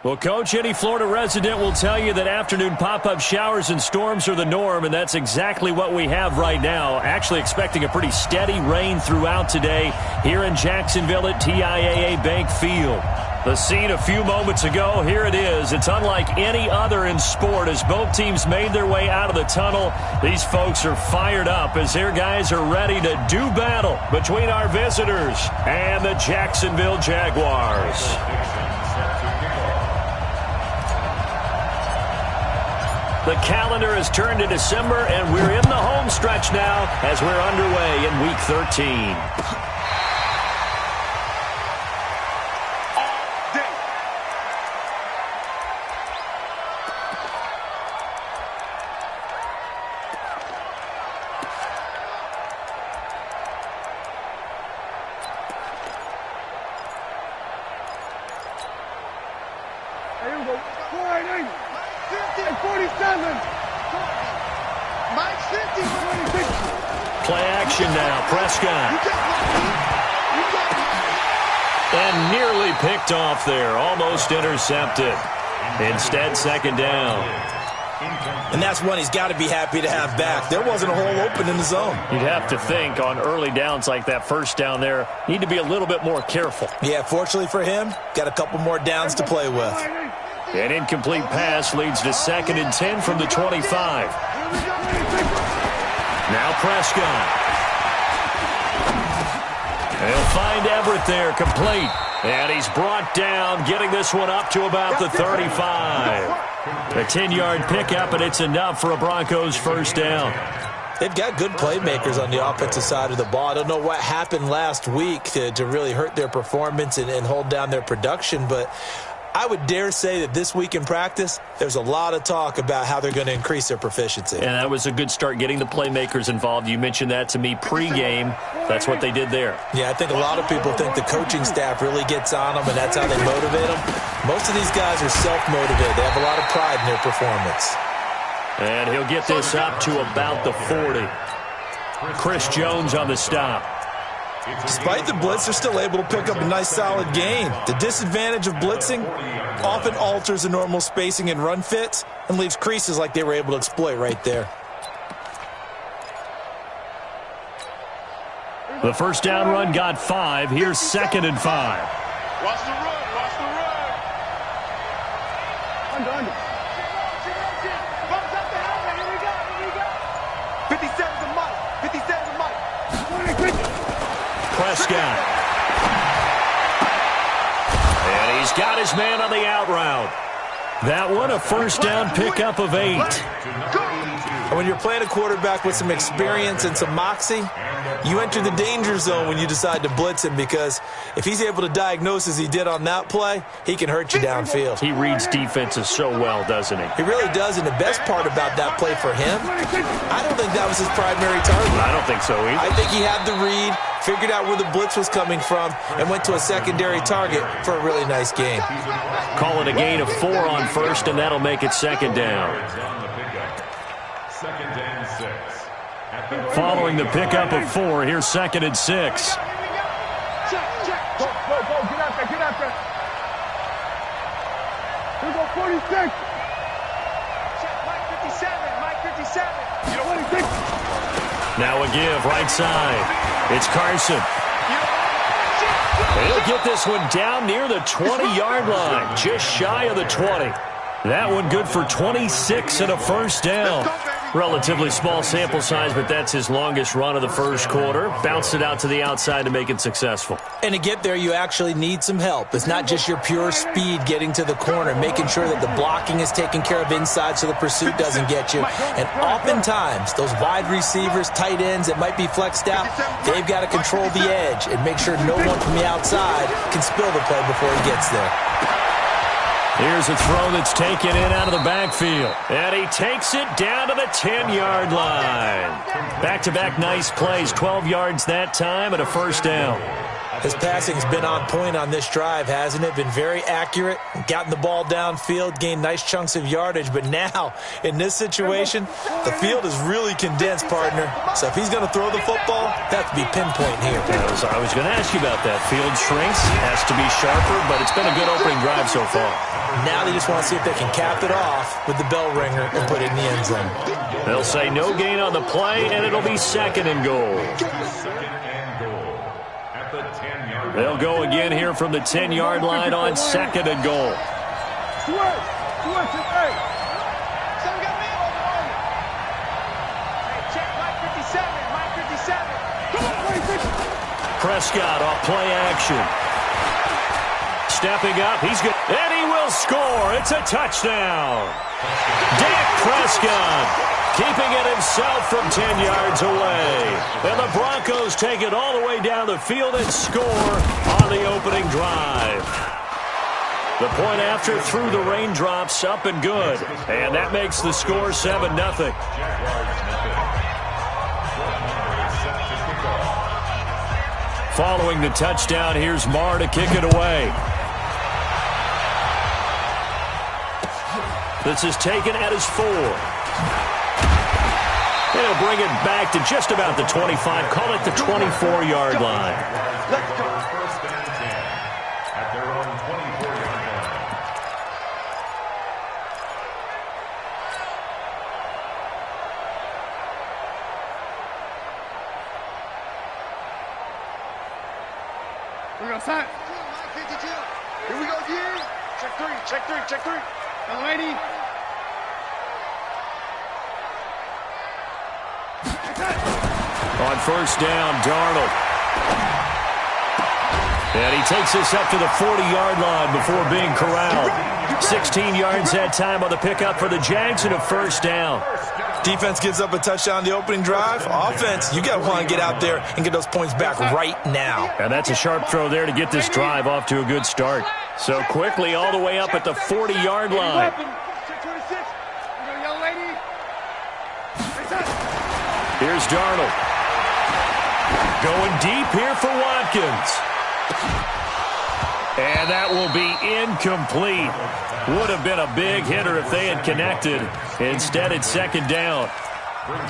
Well, Coach, any Florida resident will tell you that afternoon pop-up showers and storms are the norm, and that's exactly what we have right now. Actually expecting a pretty steady rain throughout today here in Jacksonville at TIAA Bank Field. The scene a few moments ago, here it is. It's unlike any other in sport as both teams made their way out of the tunnel. These folks are fired up as their guys are ready to do battle between our visitors and the Jacksonville Jaguars. The calendar has turned to December, and we're in the home stretch now as we're underway in Week 13. Play action now. Prescott. And nearly picked off there. Almost intercepted. Instead, second down. And that's one he's got to be happy to have back. There wasn't a hole open in the zone. You'd have to think on early downs like that first down there, need to be a little bit more careful. Yeah, fortunately for him, got a couple more downs to play with. An incomplete pass leads to 2nd and 10 from the 25. Now Prescott. He'll find Everett there, complete. And he's brought down, getting this one up to about the 35. A 10-yard pickup, and it's enough for a Broncos first down. They've got good playmakers on the offensive side of the ball. I don't know what happened last week to really hurt their performance and hold down their production, but I would dare say that this week in practice, there's a lot of talk about how they're going to increase their proficiency. And that was a good start getting the playmakers involved. You mentioned that to me pregame. That's what they did there. Yeah, I think a lot of people think the coaching staff really gets on them, and that's how they motivate them. Most of these guys are self-motivated. They have a lot of pride in their performance. And he'll get this up to about the 40. Chris Jones on the stop. Despite the blitz, they're still able to pick up a nice solid gain. The disadvantage of blitzing often alters the normal spacing and run fits and leaves creases like they were able to exploit right there. The first down run got 5. Here's 2nd and 5. Watch the run. Watch the run. Under. Comes up the helmet. Here we go. Here we go. 57's a mic. 57's a mic. Prescott. And he's got his man on the out route. That one, a first down pickup of 8. And when you're playing a quarterback with some experience and some moxie, you enter the danger zone when you decide to blitz him, because if he's able to diagnose as he did on that play, he can hurt you downfield. He reads defenses so well, doesn't he? He really does, and the best part about that play for him, I don't think that was his primary target. I don't think so either. I think he had the read, figured out where the blitz was coming from, and went to a secondary target for a really nice gain. Call it a gain of 4 on first, and that'll make it second down. Following the pickup of 4, here's 2nd and 6. Check. Go. Get out there. Here we go, 46. Check, Mike 57. You know what? 26. Now a give, right side. It's Carson. He'll get this one down near the 20-yard line, just shy of the 20. That one good for 26 and a first down. Relatively small sample size, but that's his longest run of the first quarter. Bounced it out to the outside to make it successful. And to get there, you actually need some help. It's not just your pure speed getting to the corner, making sure that the blocking is taken care of inside so the pursuit doesn't get you. And oftentimes, those wide receivers, tight ends that might be flexed out, they've got to control the edge and make sure no one from the outside can spill the play before he gets there. Here's a throw that's taken in out of the backfield. And he takes it down to the 10-yard line. Back-to-back nice plays, 12 yards that time and a first down. His passing's been on point on this drive, hasn't it? Been very accurate, gotten the ball downfield, gained nice chunks of yardage. But now, in this situation, the field is really condensed, partner. So if he's going to throw the football, that has to be pinpoint here. I was going to ask you about that. Field shrinks, has to be sharper, but it's been a good opening drive so far. Now they just want to see if they can cap it off with the bell ringer and put it in the end zone. They'll say no gain on the play, and it'll be 2nd and goal. They'll go again here from the 10-yard line on 2nd and goal. Prescott off play action. Stepping up, he's good, and he will score. It's a touchdown. Dak Prescott keeping it himself from 10 yards away. And the Broncos take it all the way down the field and score on the opening drive. The point after through the raindrops, up and good. And that makes the score 7-0. Following the touchdown, here's Marr to kick it away. This is taken at his 4. He'll bring it back to just about the 25. Call it the 24-yard line. Let's go. First and 10 at their own 24-yard line. We're going to set. Here we go, D. Check 3, check 3, check 3. Young lady. On first down, Darnold. And he takes this up to the 40-yard line before being corralled. 16 yards that time on the pickup for the Jags and a first down. Defense gives up a touchdown the opening drive. Offense, you got to want to get out there and get those points back right now. And that's a sharp throw there to get this drive off to a good start. So quickly all the way up at the 40-yard line. Here's Darnold. Going deep here for Watkins. And that will be incomplete. Would have been a big hitter if they had connected. Instead, it's 2nd down.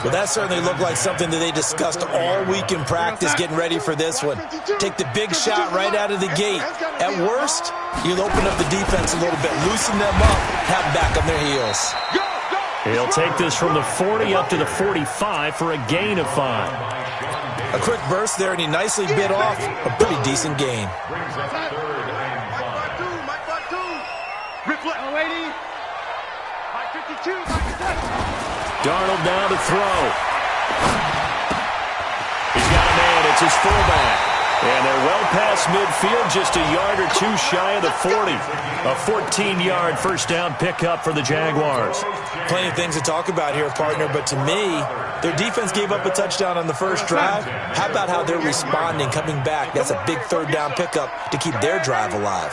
Well, that certainly looked like something that they discussed all week in practice getting ready for this one. Take the big shot right out of the gate. At worst, you'll open up the defense a little bit, loosen them up, have them back on their heels. He'll take this from the 40 up to the 45 for a gain of 5. A quick burst there, and he nicely bit off a pretty decent gain. Darnold now to throw. He's got a man. It's his fullback. And they're well past midfield, just a yard or two shy of the 40. A 14-yard first down pickup for the Jaguars. Plenty of things to talk about here, partner, but to me, their defense gave up a touchdown on the first drive. How about how they're responding, coming back? That's a big 3rd down pickup to keep their drive alive.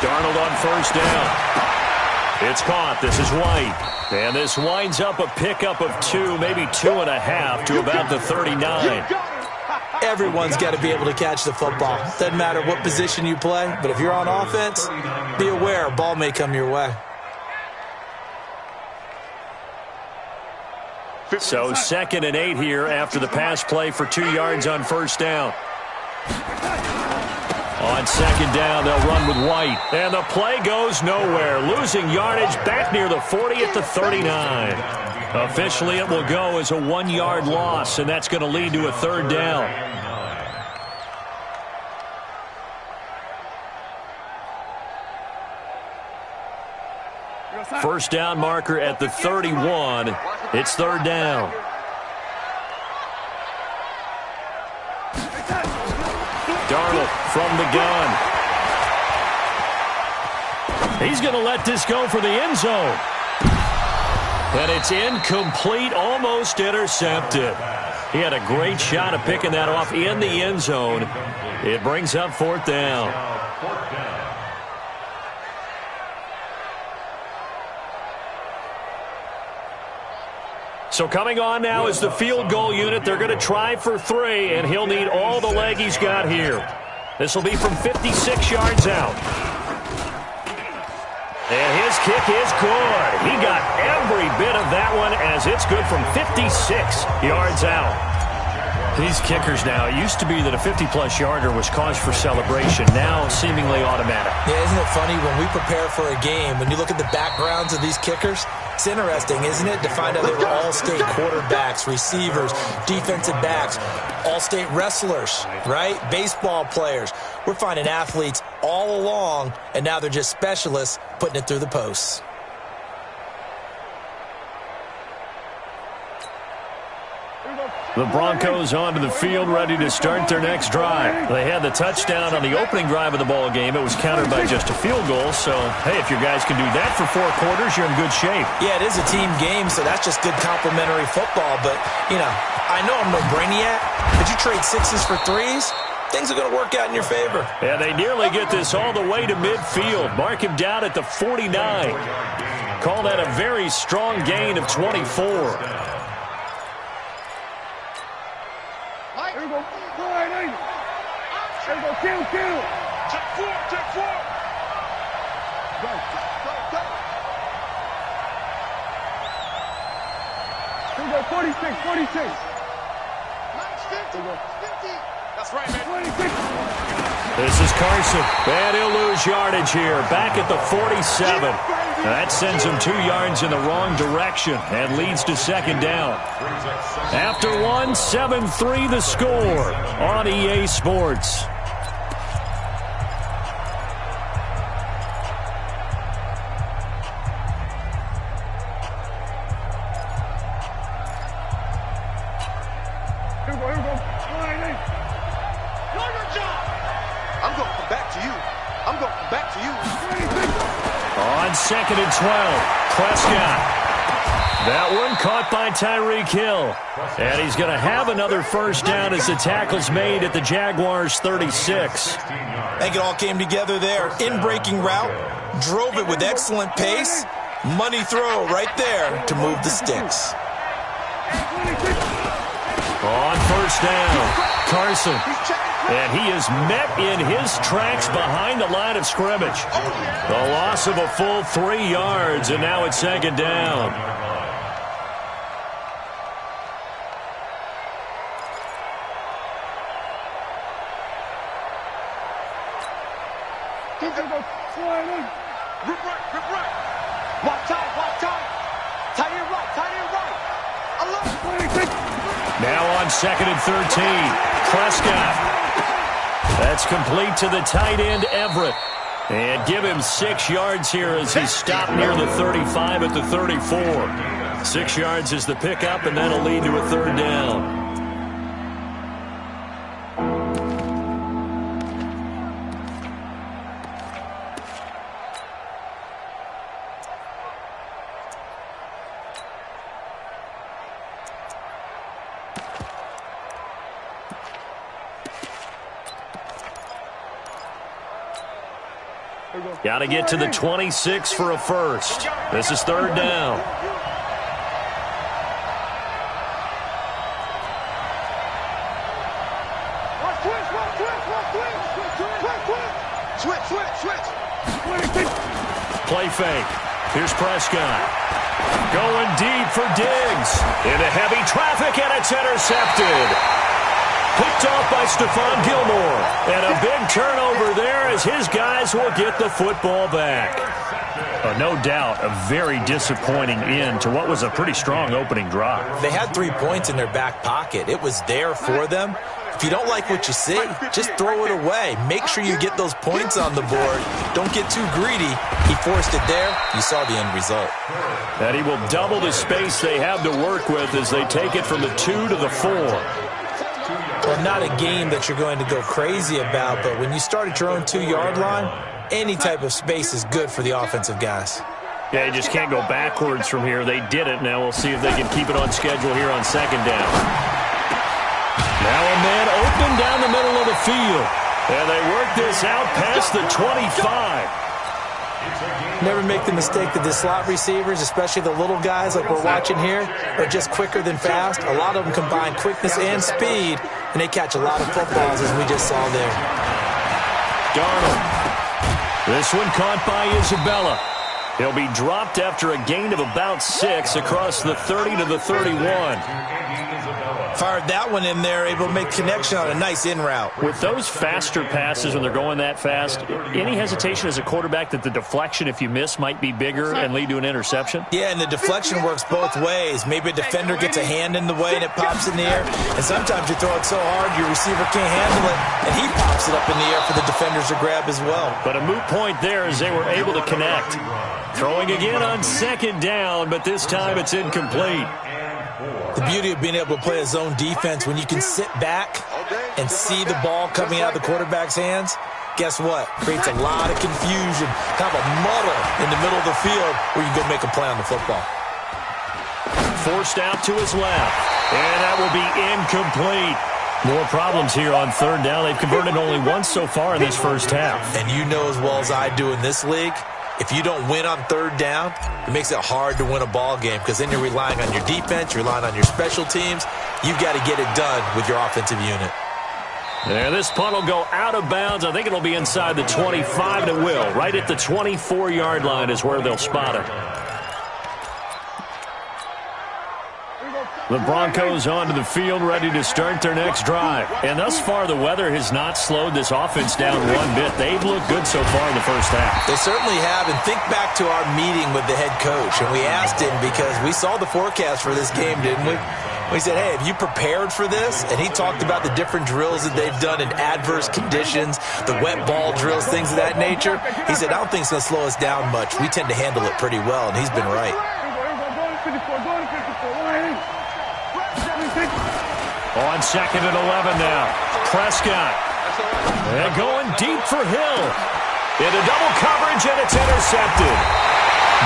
Darnold on first down. It's caught. This is White. And this winds up a pickup of 2, maybe 2.5 to about the 39. Everyone's got to be able to catch the football. Doesn't matter what position you play, but if you're on offense, be aware a ball may come your way. So 2nd and 8 here after the pass play for 2 yards on first down. On 2nd down, they'll run with White. And the play goes nowhere. Losing yardage back near the 40 at the 39. Officially, it will go as a 1-yard loss, and that's going to lead to a 3rd down. First down marker at the 31. It's 3rd down. Darnold from the gun. He's going to let this go for the end zone. And it's incomplete, almost intercepted. He had a great shot at picking that off in the end zone. It brings up 4th down. So coming on now is the field goal unit. They're going to try for 3, and he'll need all the leg he's got here. This will be from 56 yards out. And his kick is good. He got every bit of that one as it's good from 56 yards out. These kickers now, it used to be that a 50-plus yarder was cause for celebration. Now seemingly automatic. Yeah, isn't it funny when we prepare for a game, when you look at the backgrounds of these kickers, it's interesting, isn't it, to find out they were all-state quarterbacks, receivers, defensive backs, all-state wrestlers, right? Baseball players. We're finding athletes all along, and now they're just specialists putting it through the posts. The Broncos onto the field, ready to start their next drive. They had the touchdown on the opening drive of the ball game. It was countered by just a field goal. So, hey, if your guys can do that for 4 quarters, you're in good shape. Yeah, it is a team game, so that's just good complementary football. But, you know, I know I'm no brainiac, but you trade 6s for 3s, things are going to work out in your favor. Yeah, they nearly get this all the way to midfield. Mark him down at the 49. Call that a very strong gain of 24. Here we go. Go right in. Here we go. Kill. Check 4. Go. Here we go. 46. Nice 50. 50. That's right, man. 26. This is Carson. And he'll lose yardage here. Back at the 47. That sends him 2 yards in the wrong direction and leads to second down. After 1, 7-3 the score on EA Sports. Here we go. Know your job. I'm going to come back to you. On 2nd and 12, Prescott. That one caught by Tyreek Hill. And he's going to have another first down as the tackle's made at the Jaguars' 36. I think it all came together there. In-breaking route, drove it with excellent pace. Money throw right there to move the sticks. On first down, Carson. And he is met in his tracks behind the line of scrimmage. The loss of a full 3 yards, and now it's second down. Rip right. Watch tight. Tight end right. I love it. Now on 2nd and 13, Prescott. That's complete to the tight end, Everett. And give him 6 yards here as he stopped near the 35 at the 34. 6 yards is the pickup, and that'll lead to a third down. Got to get to the 26 for a first. This is third down. Switch. Play fake. Here's Prescott. Going deep for Diggs. Into heavy traffic, and it's intercepted. Picked off by Stephon Gilmore. And a big turnover there as his guys will get the football back. No doubt a very disappointing end to what was a pretty strong opening drive. They had 3 points in their back pocket. It was there for them. If you don't like what you see, just throw it away. Make sure you get those points on the board. Don't get too greedy. He forced it there. You saw the end result. And he will double the space they have to work with as they take it from the 2 to the 4. Well, not a game that you're going to go crazy about, but when you start at your own 2-yard line, any type of space is good for the offensive guys. Yeah, you just can't go backwards from here. They did it. Now we'll see if they can keep it on schedule here on second down. Now a man open down the middle of the field. And they work this out past the 25. It's a game Never make the mistake that the slot receivers, especially the little guys like we're watching here, are just quicker than fast. A lot of them combine quickness and speed, and they catch a lot of footballs, as we just saw there. Darnold. This one caught by Isabella. He'll be dropped after a gain of about 6 across the 30 to the 31. Fired that one in there, able to make connection on a nice in route. With those faster passes when they're going that fast, any hesitation as a quarterback that the deflection, if you miss, might be bigger and lead to an interception? Yeah, and the deflection works both ways. Maybe a defender gets a hand in the way and it pops in the air. And sometimes you throw it so hard your receiver can't handle it, and he pops it up in the air for the defenders to grab as well. But a moot point there as they were able to connect. Throwing again on second down, but this time it's incomplete. The beauty of being able to play a zone defense when you can sit back and see the ball coming out of the quarterback's hands, guess what? Creates a lot of confusion, kind of a muddle in the middle of the field where you can go make a play on the football. Forced out to his left, and that will be incomplete. More problems here on third down. They've converted only once so far in this first half. And you know as well as I do in this league, if you don't win on third down, it makes it hard to win a ball game because then you're relying on your defense, you're relying on your special teams. You've got to get it done with your offensive unit. And this punt will go out of bounds. I think it'll be inside the 25, and it will. Right at the 24-yard line is where they'll spot it. The Broncos onto the field, ready to start their next drive. And thus far, the weather has not slowed this offense down one bit. They've looked good so far in the first half. They certainly have. And think back to our meeting with the head coach. And we asked him because we saw the forecast for this game, didn't we? We said, hey, have you prepared for this? And he talked about the different drills that they've done in adverse conditions, the wet ball drills, things of that nature. He said, I don't think it's going to slow us down much. We tend to handle it pretty well, and he's been right. On second and 11 now. Prescott. And going deep for Hill. Into double coverage, and it's intercepted.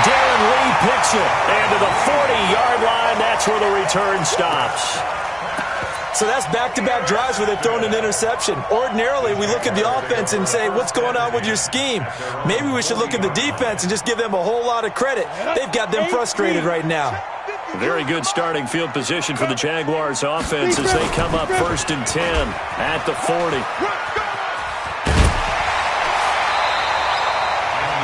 Darren Lee picks it. And to the 40-yard line, that's where the return stops. So that's back-to-back drives where they've thrown an interception. Ordinarily, we look at the offense and say, what's going on with your scheme? Maybe we should look at the defense and just give them a whole lot of credit. They've got them frustrated right now. Very good starting field position for the Jaguars offense as they come up 1st and 10 at the 40.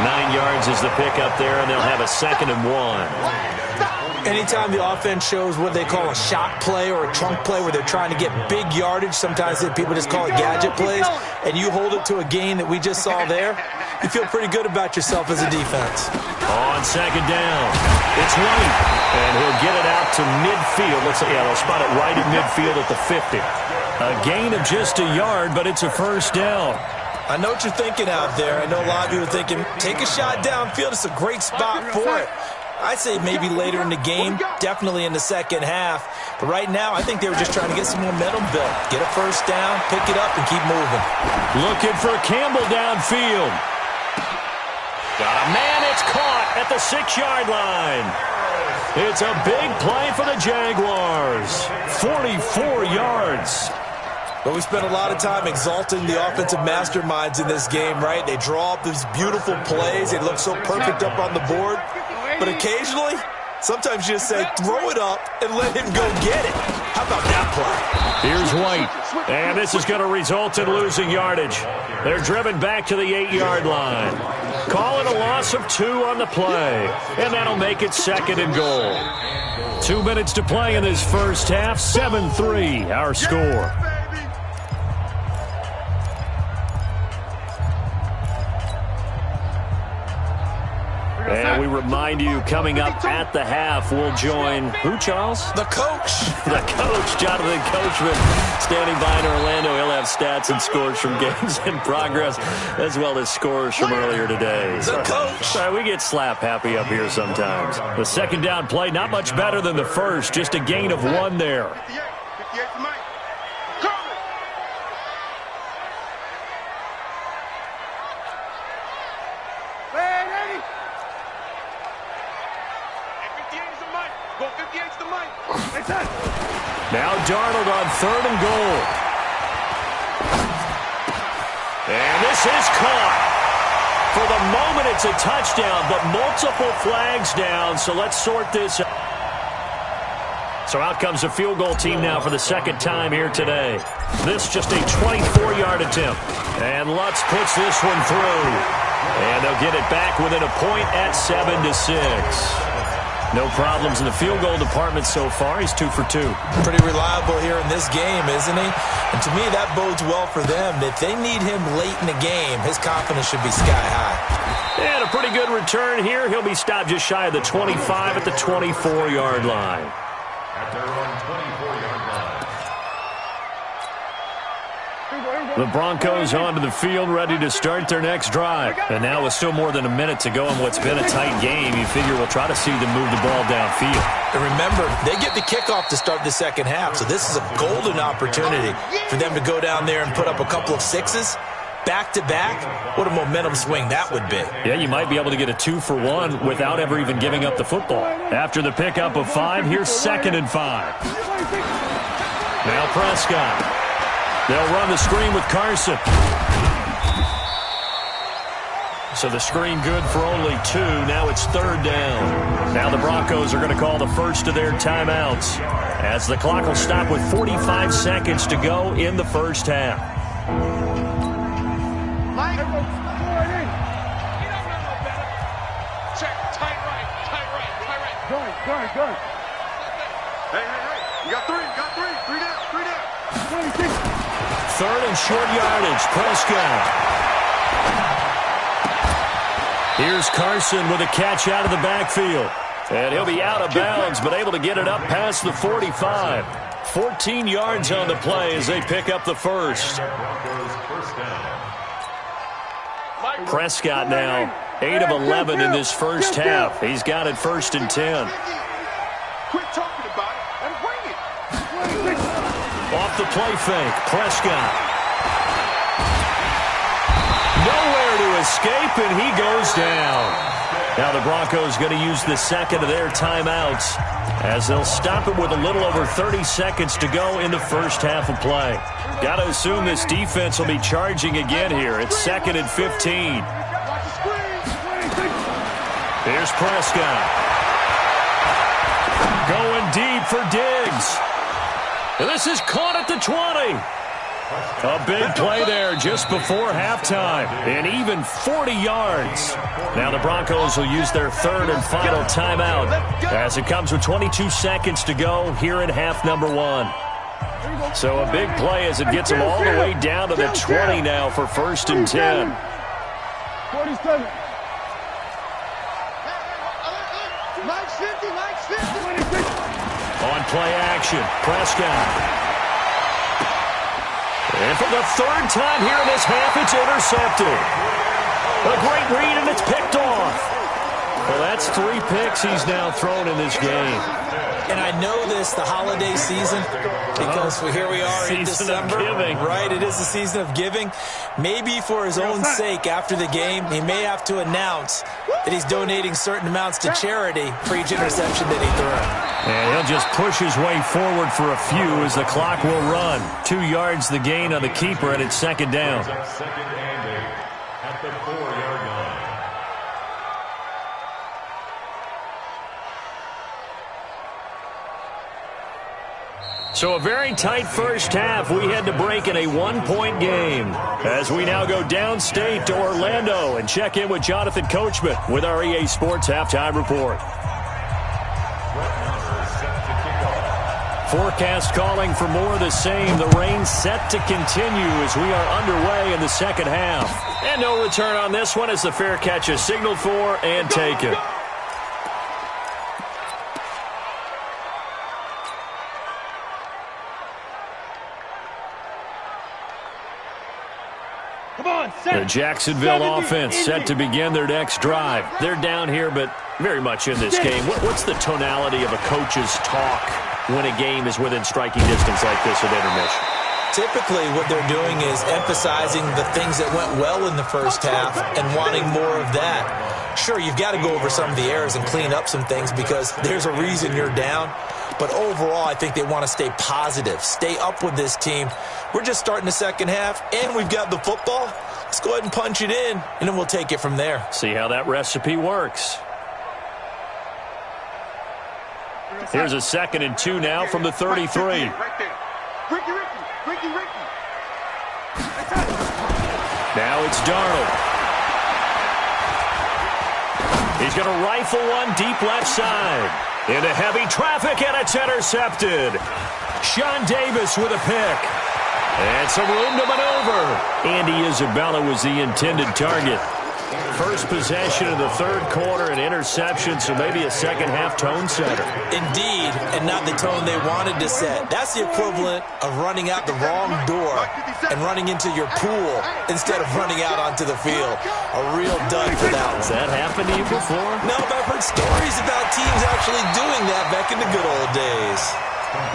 9 yards is the pickup there, and they'll have a 2nd and 1. Anytime the offense shows what they call a shot play or a trunk play where they're trying to get big yardage, sometimes people just call it gadget plays, and you hold it to a gain that we just saw there, you feel pretty good about yourself as a defense. On second down, it's White, and he'll get it out to midfield. Looks like, yeah, they'll spot it right at midfield at the 50. A gain of just a yard, but it's a first down. I know what you're thinking out there. I know a lot of you are thinking, take a shot downfield. It's a great spot for it. I'd say maybe later in the game, definitely in the second half. But right now, I think they were just trying to get some momentum built. Get a first down, pick it up, and keep moving. Looking for Campbell downfield. Got a man, it's caught at the 6-yard line. It's a big play for the Jaguars. 44 yards. But we spent a lot of time exalting the offensive masterminds in this game, right? They draw up these beautiful plays. They look so perfect up on the board. But occasionally, sometimes you just say, throw it up and let him go get it. How about that play? Here's White. And this is going to result in losing yardage. They're driven back to the 8-yard line. Call it a loss of 2 on the play. And that'll make it 2nd and goal. 2 minutes to play in this first half. 7-3, our score. And we remind you, coming up at the half, we'll join who, Charles? The coach. The coach, Jonathan Coachman, standing by in Orlando. He'll have stats and scores from games in progress, as well as scores from earlier today. The coach. Sorry, we get slap happy up here sometimes. The second down play, not much better than the first, just a gain of 1 there. Now Darnold on 3rd and goal. And this is caught. For the moment, it's a touchdown, but multiple flags down, so let's sort this out. So out comes the field goal team now for the second time here today. This just a 24-yard attempt. And Lutz puts this one through. And they'll get it back within a point at 7-6. No problems in the field goal department so far. He's 2 for 2. Pretty reliable here in this game, isn't he? And to me, that bodes well for them. If they need him late in the game, his confidence should be sky high. And a pretty good return here. He'll be stopped just shy of the 25 at the 24-yard line. At their own 24-yard line. The Broncos onto the field, ready to start their next drive. And now with still more than a minute to go in what's been a tight game, you figure we'll try to see them move the ball downfield. And remember, they get the kickoff to start the second half, so this is a golden opportunity for them to go down there and put up a couple of sixes. Back-to-back, what a momentum swing that would be. Yeah, you might be able to get a 2-for-1 without ever even giving up the football. After the pickup of 5, here's 2nd and 5. Now Prescott. They'll run the screen with Carson. So the screen good for only 2. Now it's 3rd down. Now the Broncos are going to call the first of their timeouts, as the clock will stop with 45 seconds to go in the first half. Mike. Check. Tight right. Good. Hey. You got 3. 3 down. 3rd and short yardage. Prescott. Here's Carson with a catch out of the backfield. And he'll be out of bounds, but able to get it up past the 45. 14 yards on the play as they pick up the first. Prescott now 8 of 11 in this first half. He's got it 1st and 10. Quit talking about it and bring it. Off the play fake, Prescott. Nowhere to escape, and he goes down. Now the Broncos going to use the second of their timeouts, as they'll stop it with a little over 30 seconds to go in the first half of play. Got to assume this defense will be charging again here. It's 2nd and 15. Here's Prescott. Going deep for Diggs. And this is caught at the 20. A big play there just before halftime. And even 40 yards. Now the Broncos will use their 3rd and final timeout, as it comes with 22 seconds to go here in half number 1. So a big play as it gets them all the way down to the 20 now for 1st and 10. 47. Mike's 50. On play action, Prescott. And for the 3rd time here in this half, it's intercepted. A great read, and it's picked off. Well, that's 3 picks he's now thrown in this game. And I know this, the holiday season, because here we are in December. Season of giving. Right, it is the season of giving. Maybe for his own sake after the game, he may have to announce that he's donating certain amounts to charity for each interception that he threw. And he'll just push his way forward for a few as the clock will run. 2 yards the gain on the keeper, and it's 2nd down. 2nd and 8 at the 4-yard line. So a very tight first half. We had to break in a 1-point game, as we now go downstate to Orlando and check in with Jonathan Coachman with our EA Sports Halftime Report. Forecast calling for more of the same. The rain set to continue as we are underway in the second half. And no return on this one as the fair catch is signaled for and taken. The Jacksonville offense set to begin their next drive. They're down here, but very much in this game. What's the tonality of a coach's talk when a game is within striking distance like this at intermission? Typically, what they're doing is emphasizing the things that went well in the first half and wanting more of that. Sure, you've got to go over some of the errors and clean up some things because there's a reason you're down. But overall, I think they want to stay positive, stay up with this team. We're just starting the second half, and we've got the football. Let's go ahead and punch it in, and then we'll take it from there. See how that recipe works. Here's a 2nd and 2 now from the 33. Right there. Ricky. Now it's Darnold. He's going to rifle one deep left side. Into heavy traffic, and it's intercepted. Sean Davis with a pick. And some room to maneuver. Andy Isabella was the intended target. First possession of the 3rd quarter, an interception, so maybe a second-half tone setter. Indeed, and not the tone they wanted to set. That's the equivalent of running out the wrong door and running into your pool instead of running out onto the field. A real dud for that one. Has that happened to you before? No, but I've heard stories about teams actually doing that back in the good old days.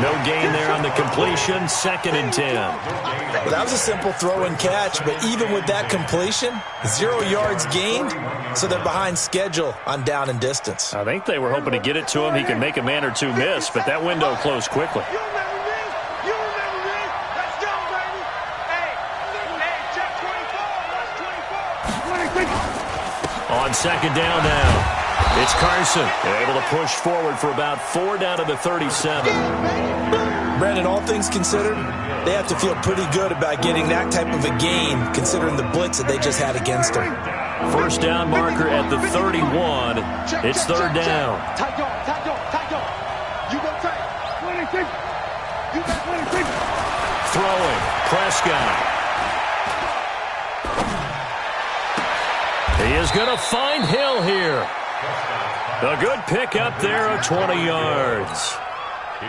No gain there on the completion, 2nd and 10. Well, that was a simple throw and catch, but even with that completion, 0 yards gained, so they're behind schedule on down and distance. I think they were hoping to get it to him. He could make a man or two miss, but that window closed quickly. You remember me? Let's go, baby. Hey, check 24. Watch 24. On 2nd down now. It's Carson, able to push forward for about 4 down to the 37. Brandon, all things considered, they have to feel pretty good about getting that type of a gain, considering the blitz that they just had against them. First down marker at the 31. It's 3rd down. Tight go. You go tight. 26. You got 26. Throwing, Prescott. He is going to find Hill here. A good pick up there of 20 yards.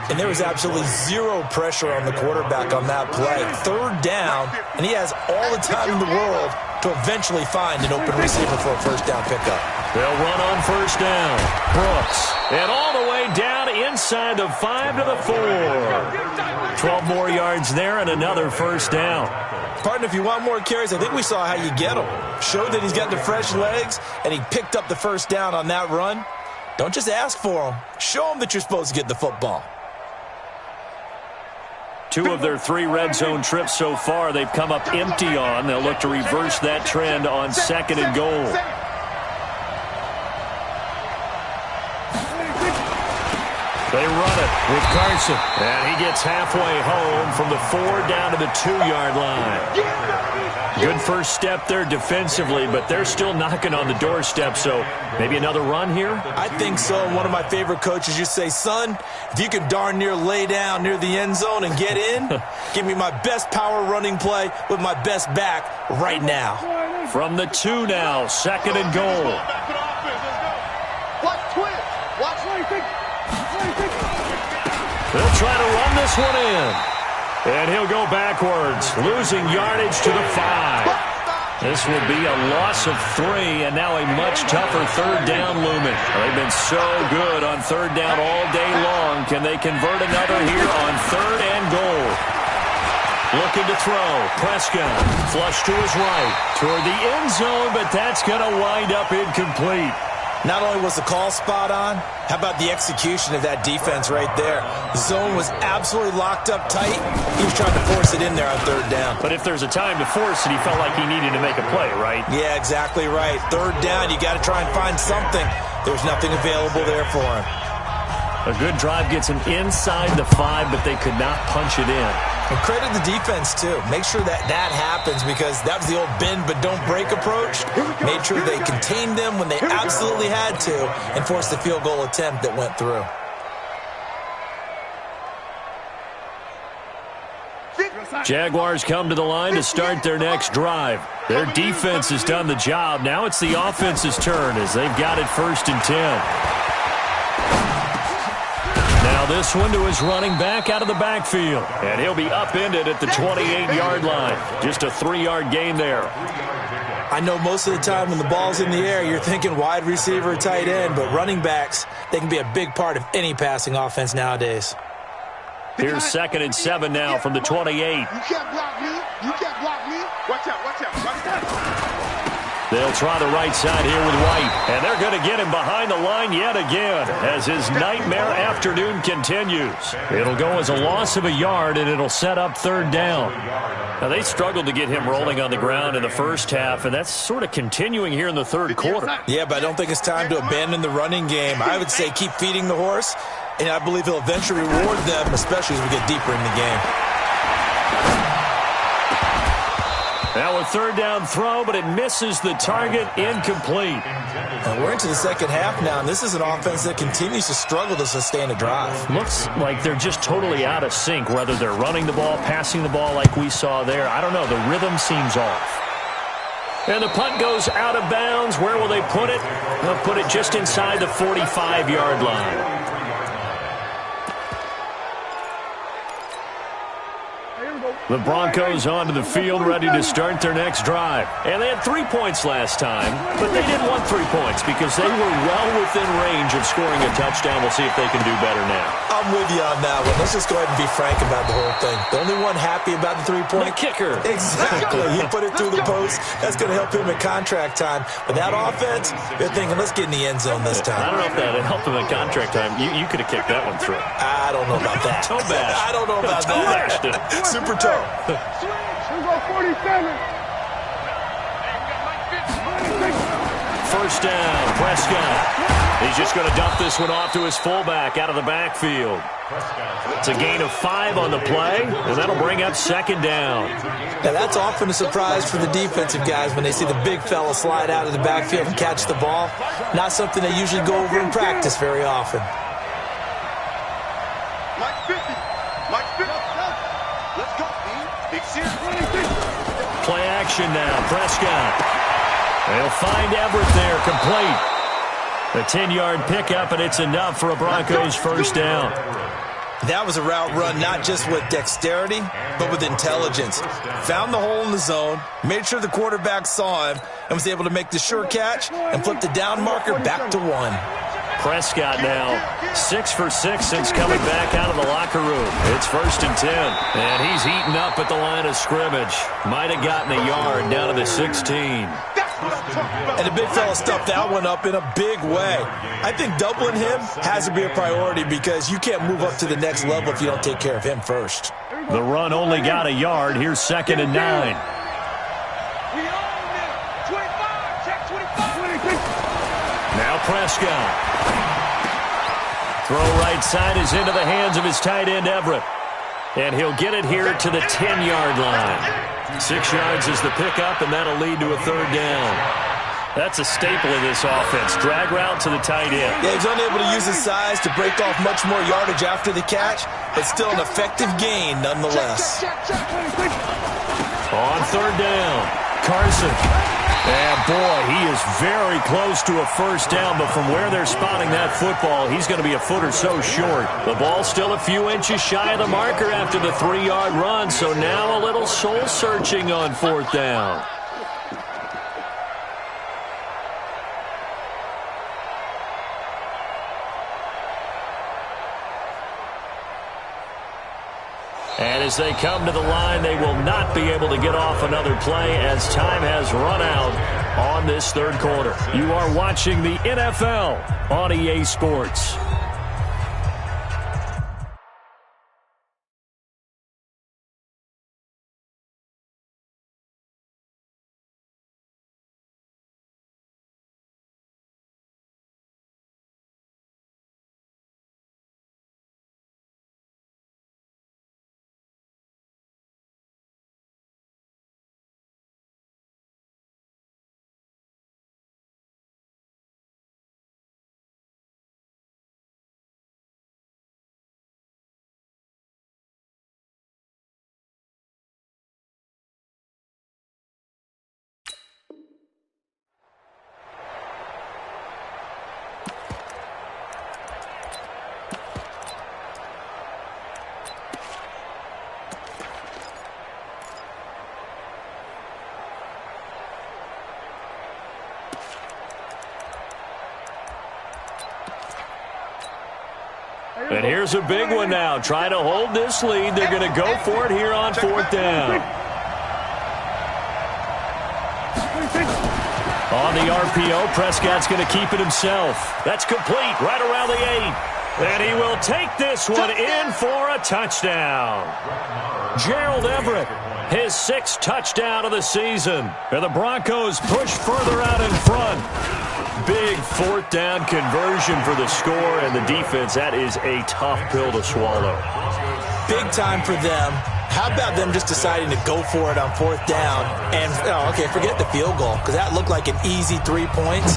And there was absolutely 0 pressure on the quarterback on that play. 3rd down, and he has all the time in the world to eventually find an open receiver for a first down pickup. They'll run on first down. Brooks. And all the way down inside the 5 to the 4. 12 more yards there and another first down. Partner, if you want more carries, I think we saw how you get them. Showed that he's got the fresh legs, and he picked up the first down on that run. Don't just ask for them. Show them that you're supposed to get the football. 2 of their 3 red zone trips so far they've come up empty on. They'll look to reverse that trend on 2nd and goal. They run it with Carson. And he gets halfway home from the 4 down to the 2-yard line. Good first step there defensively, but they're still knocking on the doorstep, so maybe another run here? I think so. One of my favorite coaches used to say, son, if you can darn near lay down near the end zone and get in, give me my best power running play with my best back right now. From the 2 now, 2nd and goal. Watch twist. Watch 26. They'll try to run this one in. And he'll go backwards, losing yardage to the 5. This will be a loss of 3, and now a much tougher 3rd down looming. They've been so good on 3rd down all day long. Can they convert another here on 3rd and goal? Looking to throw. Prescott, flush to his right, toward the end zone, but that's going to wind up incomplete. Not only was the call spot on, how about the execution of that defense right there? The zone was absolutely locked up tight. He was trying to force it in there on 3rd down. But if there's a time to force it, he felt like he needed to make a play, right? Yeah, exactly right. 3rd down, you got to try and find something. There's nothing available there for him. A good drive gets him inside the 5, but they could not punch it in. And credit the defense, too. Make sure that happens, because that was the old bend but don't break approach. Made sure they contained them when they absolutely had to and forced the field goal attempt that went through. Jaguars come to the line to start their next drive. Their defense has done the job. Now it's the offense's turn as they've got it 1st and 10. Now this one to his running back out of the backfield. And he'll be upended at the 28-yard line. Just a 3-yard gain there. I know most of the time when the ball's in the air, you're thinking wide receiver, tight end, but running backs, they can be a big part of any passing offense nowadays. Here's 2nd and 7 now from the 28. You can't block me. You can't block me. Watch out. Watch out. Watch out. They'll try the right side here with White. And they're going to get him behind the line yet again as his nightmare afternoon continues. It'll go as a loss of a yard, and it'll set up third down. Now, they struggled to get him rolling on the ground in the first half, and that's sort of continuing here in the third quarter. Yeah, but I don't think it's time to abandon the running game. I would say keep feeding the horse, and I believe he'll eventually reward them, especially as we get deeper in the game. Now a third down throw, but it misses the target, incomplete. And we're into the second half now, and this is an offense that continues to struggle to sustain a drive. Looks like they're just totally out of sync, whether they're running the ball, passing the ball like we saw there. I don't know. The rhythm seems off. And the punt goes out of bounds. Where will they put it? They'll put it just inside the 45-yard line. The Broncos onto the field, ready to start their next drive. And they had 3 points last time, but they didn't want 3 points because they were well within range of scoring a touchdown. We'll see if they can do better now. I'm with you on that one. Let's just go ahead and be frank about the whole thing. The only one happy about the 3-point? The kicker. Exactly. He put it through the post. That's going to help him in contract time. But that offense, they're thinking, let's get in the end zone this time. I don't know if that helped him in contract time. You could have kicked that one through. I don't know about that. Toe bash. I don't know about Toe that. bashed it. Super toe. First down, Prescott. He's just going to dump this one off to his fullback out of the backfield. It's a gain of 5 on the play, and that'll bring up second down. Now, that's often a surprise for the defensive guys when they see the big fella slide out of the backfield and catch the ball. Not something they usually go over in practice very often. Mike 50. Mike 50. Let's go, Big Sears. Play action now, Prescott. They'll find Everett there, complete. A 10-yard pickup, and it's enough for a Broncos first down. That was a route run not just with dexterity, but with intelligence. Found the hole in the zone, made sure the quarterback saw him, and was able to make the sure catch and flip the down marker back to 1. Prescott now 6 for 6 since coming back out of the locker room. It's 1st and 10, and he's eaten up at the line of scrimmage. Might have gotten a yard down to the 16. And the big fella stuffed that one up in a big way. I think doubling him has to be a priority because you can't move up to the next level if you don't take care of him first. The run only got a yard. Here's 2nd and 9. Now Prescott. Throw right side is into the hands of his tight end, Everett. And he'll get it here to the 10-yard line. 6 yards is the pickup, and that'll lead to a third down. That's a staple of this offense. Drag route to the tight end. Yeah, he's unable to use his size to break off much more yardage after the catch, but still an effective gain nonetheless. On third down, Carson. And boy, he is very close to a first down, but from where they're spotting that football, he's going to be a foot or so short. The ball's still a few inches shy of the marker after the 3-yard run, so now a little soul-searching on 4th down. And as they come to the line, they will not be able to get off another play as time has run out on this third quarter. You are watching the NFL on EA Sports. And here's a big one now. Trying to hold this lead. They're going to go for it here on 4th down. On the RPO, Prescott's going to keep it himself. That's complete right around the 8. And he will take this one in for a touchdown. Gerald Everett, his 6th touchdown of the season. And the Broncos push further out in front. Big 4th down conversion for the score, and the defense, that is a tough pill to swallow. Big time for them. How about them just deciding to go for it on 4th down? And, forget the field goal, because that looked like an easy 3 points.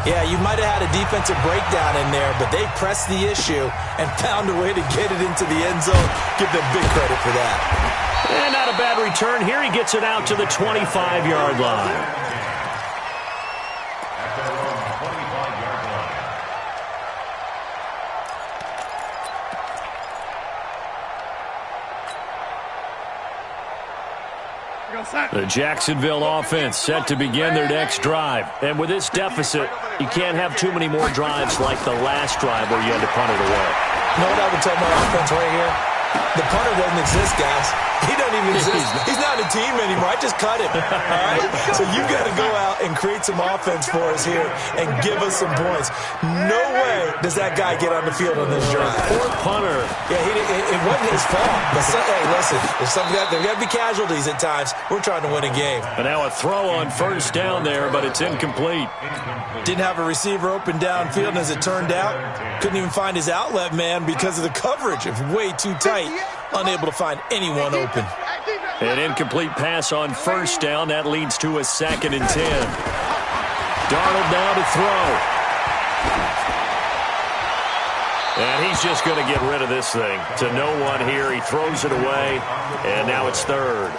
Yeah, you might have had a defensive breakdown in there, but they pressed the issue and found a way to get it into the end zone. Give them big credit for that. And not a bad return here. He gets it out to the 25-yard line. The Jacksonville offense set to begin their next drive. And with this deficit, you can't have too many more drives like the last drive where you had to punt it away. You know what I would tell my offense right here? The punter doesn't exist, guys. He doesn't even exist. He's not a team anymore. I just cut him. All right? So you've got to go out and create some offense for us here and give us some points. No way does that guy get on the field on this drive. Poor punter. Yeah, it wasn't his fault. But hey, listen, there got to be casualties at times. We're trying to win a game. But now a throw on 1st down there, but it's incomplete. Didn't have a receiver open downfield, and as it turned out, couldn't even find his outlet man because of the coverage. It was way too tight. Unable to find anyone open. An incomplete pass on 1st down. That leads to a 2nd and 10. Darnold now to throw. And he's just going to get rid of this thing. To no one here. He throws it away. And now it's 3rd.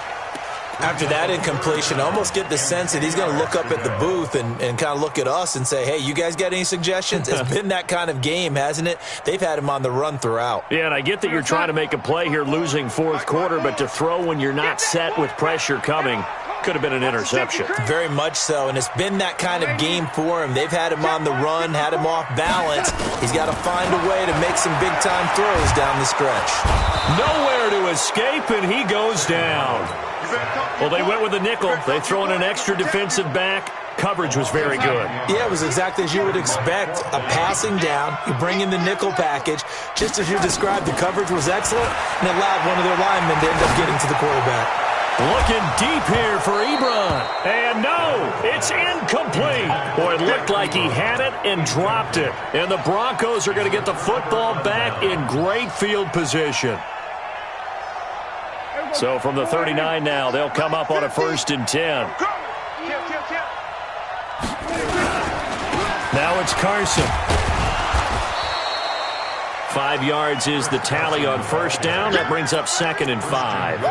After that incompletion, I almost get the sense that he's going to look up at the booth and kind of look at us and say, hey, you guys got any suggestions? It's been that kind of game, hasn't it? They've had him on the run throughout. Yeah, and I get that you're trying to make a play here losing 4th quarter, but to throw when you're not set with pressure coming could have been an interception. Very much so, and it's been that kind of game for him. They've had him on the run, had him off balance. He's got to find a way to make some big-time throws down the stretch. Nowhere to escape, and he goes down. Well, they went with a nickel. They throw in an extra defensive back. Coverage was very good. Yeah, it was exactly as you would expect. A passing down, you bring in the nickel package. Just as you described, the coverage was excellent, and it allowed one of their linemen to end up getting to the quarterback. Looking deep here for Ebron. And no, it's incomplete. Boy, it looked like he had it and dropped it. And the Broncos are going to get the football back in great field position. So from the 39 now, they'll come up on a 1st and 10. Now it's Carson. 5 yards is the tally on 1st down. That brings up 2nd and 5.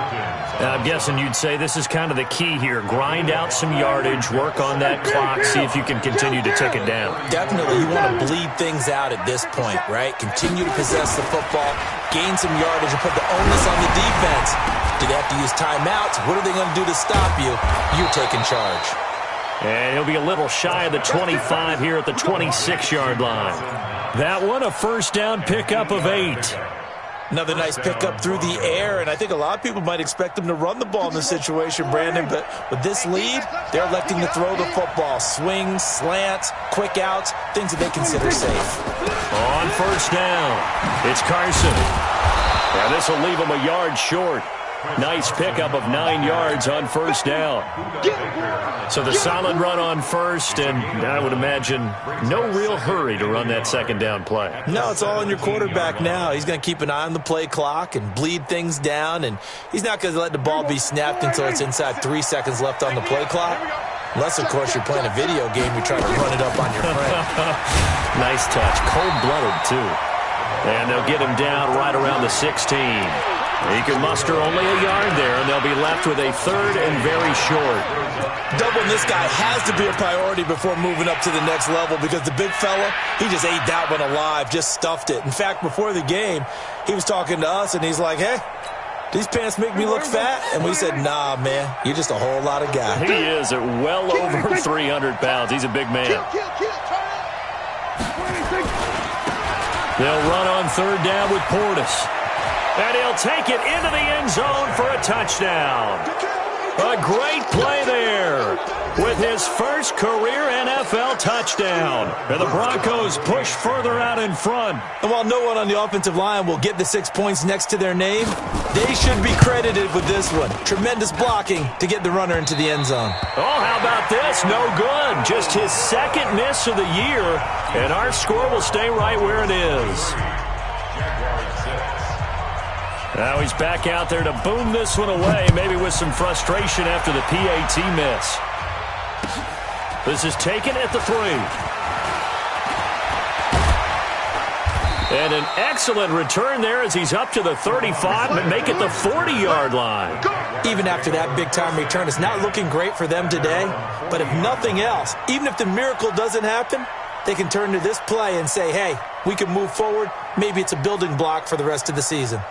I'm guessing you'd say this is kind of the key here. Grind out some yardage, work on that clock, see if you can continue to tick it down. Definitely. You want to bleed things out at this point, right? Continue to possess the football, gain some yardage, and put the onus on the defense. Do they have to use timeouts? What are they going to do to stop you? You're taking charge. And he'll be a little shy of the 25 here at the 26-yard line. That one, a 1st down pickup of 8. Another nice pickup through the air, and I think a lot of people might expect them to run the ball in this situation, Brandon, but with this lead, they're electing to throw the football. Swings, slants, quick outs, things that they consider safe. On 1st down, it's Carson. And this will leave him a yard short. Nice pickup of 9 yards on 1st down. So the solid run on 1st, and I would imagine no real hurry to run that 2nd down play. No, it's all on your quarterback now. He's going to keep an eye on the play clock and bleed things down, and he's not going to let the ball be snapped until it's inside 3 seconds left on the play clock. Unless, of course, you're playing a video game, you're trying to run it up on your friend. Nice touch. Cold-blooded, too. And they'll get him down right around the 16. He can muster only a yard there, and they'll be left with a 3rd and very short. Doubling this guy has to be a priority before moving up to the next level because the big fella, he just ate that one alive, just stuffed it. In fact, before the game, he was talking to us, and he's like, hey, these pants make me look fat? And we said, nah, man, you're just a whole lot of guy. He is at well over 300 pounds. He's a big man. They'll run on 3rd down with Portis. And he'll take it into the end zone for a touchdown. A great play there with his first career NFL touchdown. And the Broncos push further out in front. And while no one on the offensive line will get the 6 points next to their name, they should be credited with this one. Tremendous blocking to get the runner into the end zone. Oh, how about this? No good. Just his second miss of the year, and our score will stay right where it is. Now he's back out there to boom this one away, maybe with some frustration after the PAT miss. This is taken at the 3. And an excellent return there as he's up to the 35 and make it the 40-yard line. Even after that big-time return, it's not looking great for them today. But if nothing else, even if the miracle doesn't happen, they can turn to this play and say, hey, we can move forward. Maybe it's a building block for the rest of the season.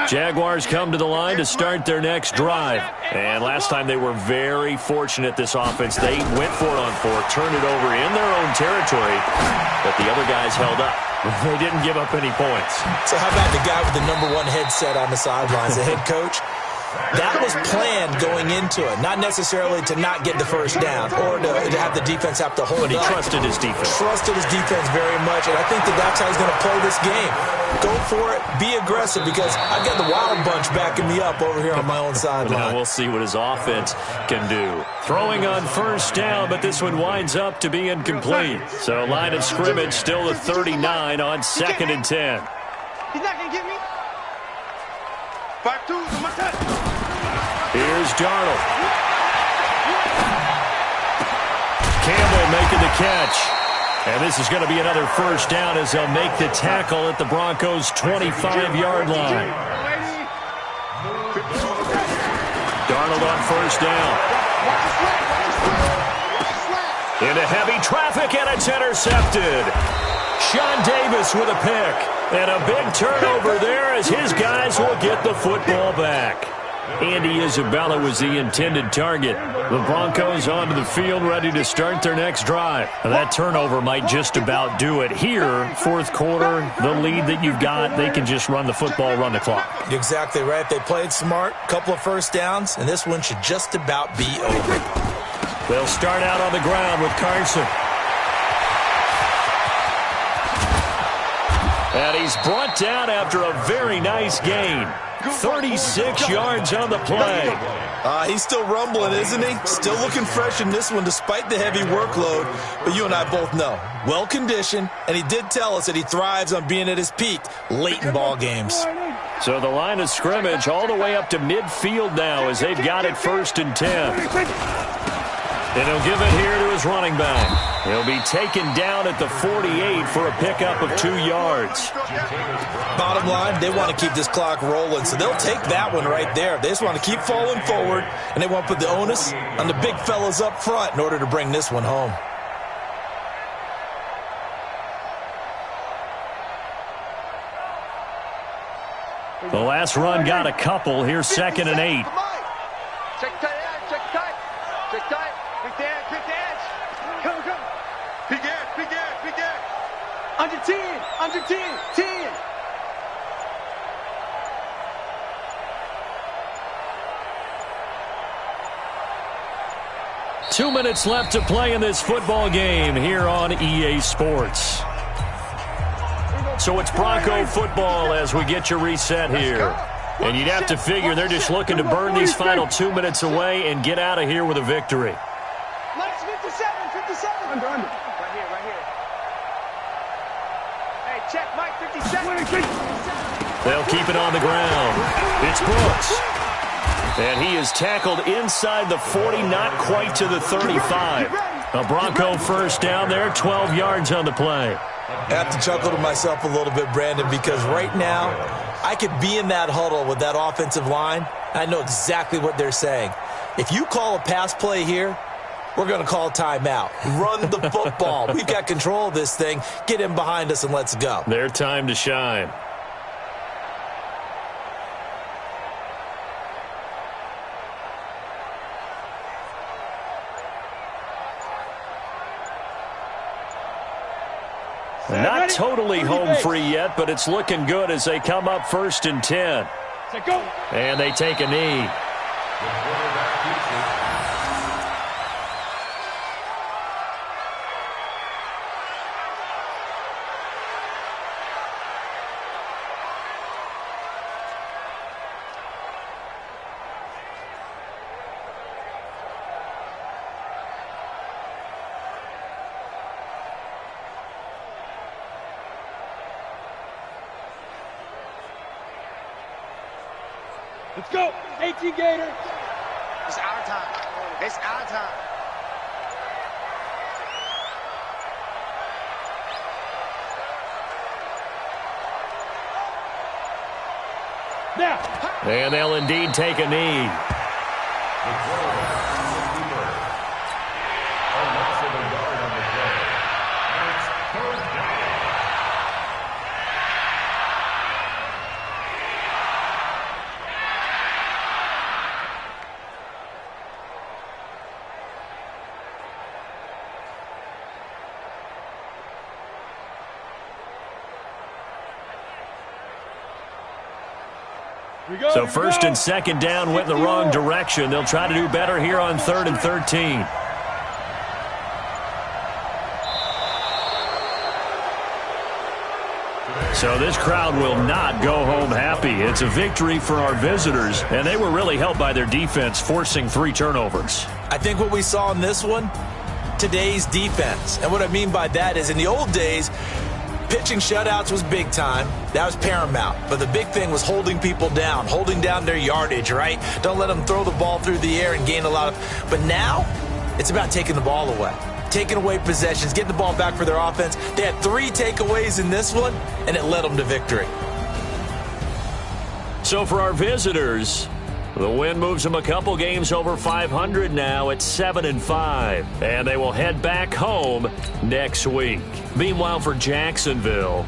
Jaguars come to the line to start their next drive. And last time they were very fortunate, this offense. They went for it on 4, turned it over in their own territory, but the other guys held up. They didn't give up any points. So how about the guy with the #1 headset on the sidelines, the head coach? That was planned going into it, not necessarily to not get the first down or to have the defense have to hold But he up. trusted his defense. Trusted his defense very much, and I think that's how he's going to play this game. Go for it, be aggressive, because I've got the Wild Bunch backing me up over here on my own sideline. Now we'll see what his offense can do. Throwing on first down, but this one winds up to be incomplete. So line of scrimmage still the 39 on 2nd and 10. He's not going to get me. 5-2 on my touch. Here's Darnold. Campbell making the catch. And this is going to be another first down as they'll make the tackle at the Broncos' 25-yard line. Darnold on first down. Into heavy traffic, and it's intercepted. Sean Davis with a pick. And a big turnover there as his guys will get the football back. Andy Isabella was the intended target. The Broncos onto the field ready to start their next drive. That turnover might just about do it. Here, fourth quarter, the lead that you've got, they can just run the football, run the clock. You're exactly right. They played smart, couple of first downs, and this one should just about be over. They'll start out on the ground with Carson. And he's brought down after a very nice gain. 36 yards on the play. He's still rumbling, isn't he? Still looking fresh in this one despite the heavy workload. But you and I both know, well-conditioned, and he did tell us that he thrives on being at his peak late in ball games. So the line of scrimmage all the way up to midfield now as they've got it 1st and 10. And he'll give it here to his running back. He'll be taken down at the 48 for a pickup of 2 yards. Bottom line, they want to keep this clock rolling, so they'll take that one right there. They just want to keep falling forward, and they want to put the onus on the big fellas up front in order to bring this one home. The last run got a couple. Here's 2nd and 8. Check tight, check tight. Check tight. Quick dance, quick dance. Come, come. Big ass, big ass, big ass. Under 10, under 10, 10. Two minutes left to play in this football game here on EA Sports. So it's Bronco football as we get you reset here. And you'd have to figure they're just looking to burn these final 2 minutes away and get out of here with a victory. Lights 57, 57. Under. Right here, right here. Hey, check Mike, 57. They'll keep it on the ground. It's Brooks. And he is tackled inside the 40, not quite to the 35. A Bronco first down there, 12 yards on the play. I have to chuckle to myself a little bit, Brandon, because right now I could be in that huddle with that offensive line. I know exactly what they're saying. If you call a pass play here, we're going to call timeout. Run the football. We've got control of this thing. Get in behind us and let's go. Their time to shine. Not totally home free yet, but it's looking good as they come up 1st and 10. And they take a knee. Let's go. 18 Gators. It's our time. It's our time. Now. And they'll indeed take a knee. So first and second down went in the wrong direction. They'll try to do better here on 3rd and 13. So this crowd will not go home happy. It's a victory for our visitors, and they were really helped by their defense, forcing 3 turnovers. I think what we saw in this one, today's defense. And what I mean by that is in the old days, pitching shutouts was big time. That was paramount. But the big thing was holding people down, holding down their yardage, right? Don't let them throw the ball through the air and gain a lot of... But now, it's about taking the ball away. Taking away possessions, getting the ball back for their offense. They had 3 takeaways in this one, and it led them to victory. So for our visitors, the win moves them a couple games over 500 now at 7-5. And they will head back home next week. Meanwhile, for Jacksonville,